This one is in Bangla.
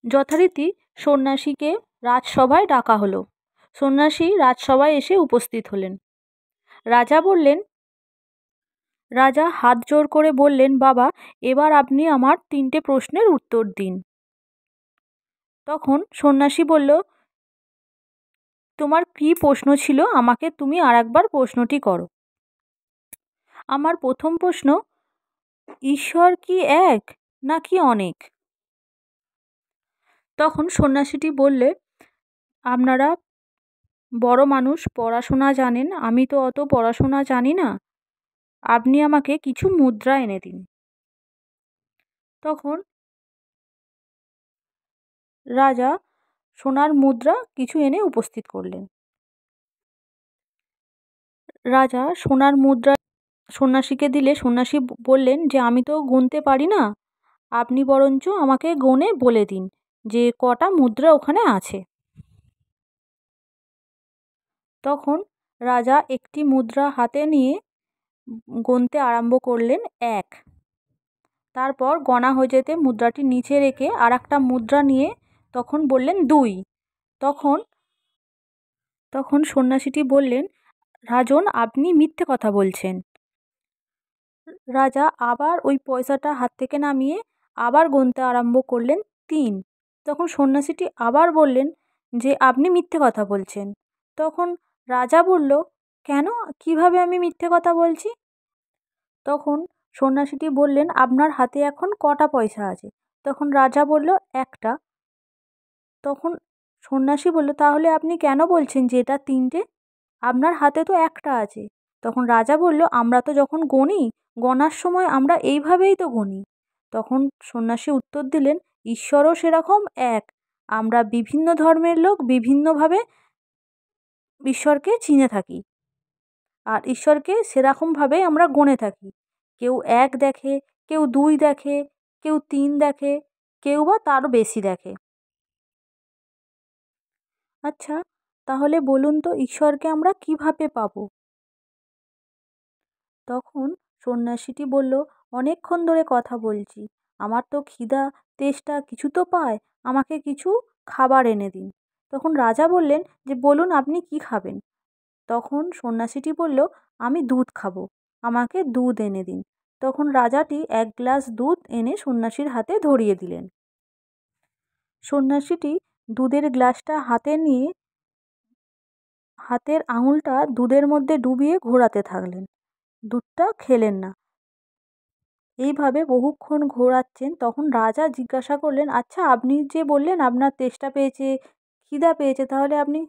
যথারীতি সন্ন্যাসীকে রাজসভায় ডাকা হলো। সন্ন্যাসী রাজসভায় এসে উপস্থিত হলেন। রাজা হাত জোড় করে বললেন, বাবা, এবার আপনি আমার 3টে প্রশ্নের উত্তর দিন। তখন সন্ন্যাসী বলল, তোমার কী প্রশ্ন ছিল? আমাকে তুমি আরেকবার প্রশ্নটি করো। আমার প্রথম প্রশ্ন, ঈশ্বর কি এক নাকি অনেক? তখন সন্ন্যাসীটি বললে, আপনারা বড় মানুষ, পড়াশোনা জানেন, আমি তো অত পড়াশোনা জানি না, আপনি আমাকে কিছু মুদ্রা এনে দিন। তখন রাজা সোনার মুদ্রা কিছু এনে উপস্থিত করলেন। রাজা সোনার মুদ্রা সন্ন্যাসীকে দিলে সন্ন্যাসী বললেন যে, আমি তো গুনতে পারি না, আপনি বরঞ্চ আমাকে গুনে বলে দিন যে কটা মুদ্রা ওখানে আছে। তখন রাজা একটি মুদ্রা হাতে নিয়ে গুনতে আরম্ভ করলেন, 1। তারপর গণা হয়ে যেতে মুদ্রাটি নিচে রেখে আর একটা মুদ্রা নিয়ে তখন বললেন, 2। তখন সন্ন্যাসীটি বললেন, রাজন, আপনি মিথ্যে কথা বলছেন। রাজা আবার ওই পয়সাটা হাত থেকে নামিয়ে আবার গুনতে আরম্ভ করলেন, 3। তখন সন্ন্যাসীটি আবার বললেন যে, আপনি মিথ্যে কথা বলছেন। তখন রাজা বলল, কেন, কিভাবে আমি মিথ্যে কথা বলছি? তখন সন্ন্যাসীটি বললেন, আপনার হাতে এখন কটা পয়সা আছে? তখন রাজা বলল, 1টা। তখন সন্ন্যাসী বলল, তাহলে আপনি কেন বলছেন যে এটা 3টে? আপনার হাতে তো 1টা আছে। তখন রাজা বলল, আমরা তো যখন গণি, গণার সময় আমরা এইভাবেই তো গণি। তখন সন্ন্যাসী উত্তর দিলেন, ঈশ্বরও সেরকম এক। আমরা বিভিন্ন ধর্মের লোক বিভিন্নভাবে ঈশ্বরকে চিনে থাকি, আর ঈশ্বরকে সেরকমভাবেই আমরা গুনে থাকি। কেউ 1 দেখে, কেউ 2 দেখে, কেউ 3 দেখে, কেউ বা তারও বেশি দেখে। আচ্ছা, তাহলে বলুন তো, ঈশ্বরকে আমরা কিভাবে পাবো? তখন সন্ন্যাসীটি বলল, অনেকক্ষণ ধরে কথা বলছি, আমার তো খিদা তেষ্টা কিছু তো পায়, আমাকে কিছু খাবার এনে দিন। তখন রাজা বললেন যে, বলুন আপনি কি খাবেন? তখন সন্ন্যাসীটি বলল, আমি দুধ খাবো, আমাকে দুধ এনে দিন। তখন রাজাটি 1 গ্লাস দুধ এনে সন্ন্যাসীর হাতে ধরিয়ে দিলেন। সন্ন্যাসীটি দুধের গ্লাসটা হাতে নিয়ে হাতের আঙুলটা দুধের মধ্যে ডুবিয়ে ঘোরাতে থাকলেন, দুধটা খেলেন না। এইভাবে বহুক্ষণ ঘোরাচ্ছেন। তখন রাজা জিজ্ঞাসা করলেন, আচ্ছা, আপনি যে বললেন আপনার তেষ্টা পেয়েছে, খিদা পেয়েছে, তাহলে আপনি